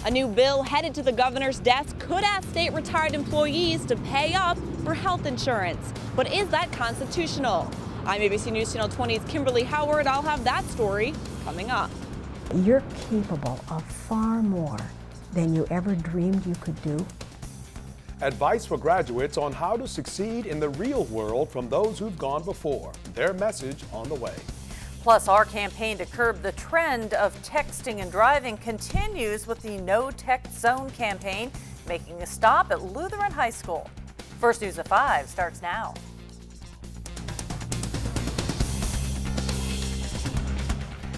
A new bill headed to the governor's desk could ask state retired employees to pay up for health insurance. But is that constitutional? I'm ABC News Channel 20's Kimberly Howard. I'll have that story coming up. You're capable of far more than you ever dreamed you could do. Advice for graduates on how to succeed in the real world from those who've gone before. Their message on the way. Plus, our campaign to curb the trend of texting and driving continues with the No Text Zone campaign, making a stop at Lutheran High School. First News at 5 starts now.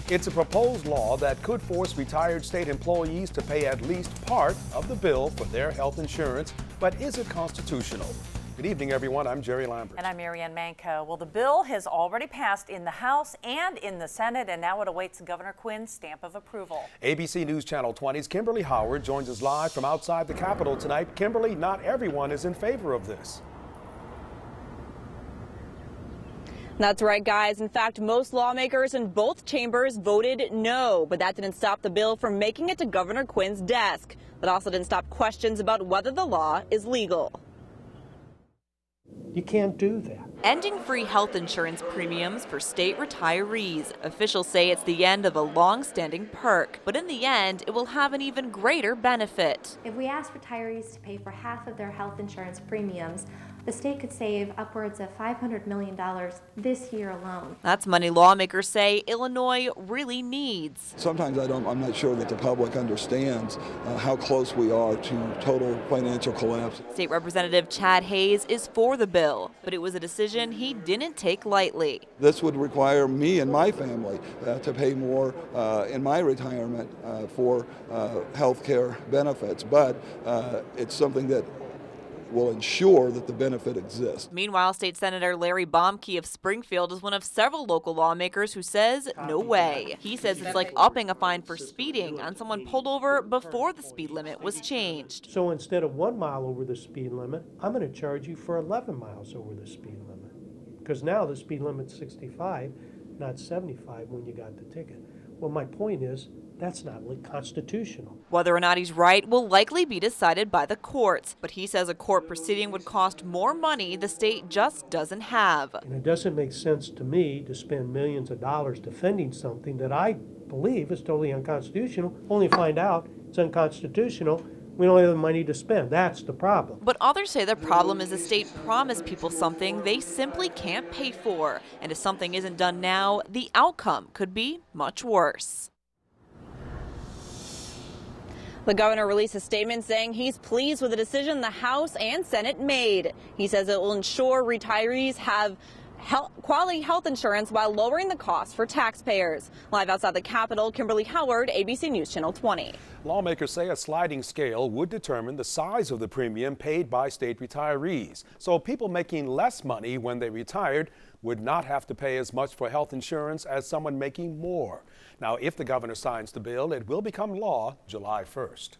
It's a proposed law that could force retired state employees to pay at least part of the bill for their health insurance. But is it constitutional? Good evening, everyone. I'm Jerry Lambert. And I'm Marianne Manco. Well, the bill has already passed in the House and in the Senate, and now it awaits Governor Quinn's stamp of approval. ABC News Channel 20's Kimberly Howard joins us live from outside the Capitol tonight. Kimberly, not everyone is in favor of this. That's right, guys. In fact, most lawmakers in both chambers voted no, but that didn't stop the bill from making it to Governor Quinn's desk. That also didn't stop questions about whether the law is legal. You can't do that. Ending free health insurance premiums for state retirees. Officials say it's the end of a long-standing perk, but in the end, it will have an even greater benefit. If we ask retirees to pay for half of their health insurance premiums, the state could save upwards of $500 million this year alone. That's money lawmakers say Illinois really needs. Sometimes I'm not sure that the public understands how close we are to total financial collapse. State Representative Chad Hayes is for the bill, but it was a decision he didn't take lightly. This would require me and my family to pay more in my retirement for health care benefits, but it's something that will ensure that the benefit exists. Meanwhile, State Senator Larry Baumke of Springfield is one of several local lawmakers who says no way. He says it's like upping a fine for speeding on someone pulled over before the speed limit was changed. So instead of 1 mile over the speed limit, I'm going to charge you for 11 miles over the speed limit. Because now the speed limit's 65, not 75 when you got the ticket. Well, my point is, that's not constitutional. Whether or not he's right will likely be decided by the courts, but he says a court proceeding would cost more money the state just doesn't have. And it doesn't make sense to me to spend millions of dollars defending something that I believe is totally unconstitutional, only to find out it's unconstitutional. We don't have the money to spend. That's the problem. But others say the problem is the state promised people something they simply can't pay for. And if something isn't done now, the outcome could be much worse. The governor released a statement saying he's pleased with the decision the House and Senate made. He says it will ensure retirees have quality health insurance while lowering the cost for taxpayers. Live outside the Capitol, Kimberly Howard, ABC News Channel 20. Lawmakers say a sliding scale would determine the size of the premium paid by state retirees. So people making less money when they retired would not have to pay as much for health insurance as someone making more. Now, if the governor signs the bill, it will become law July 1st.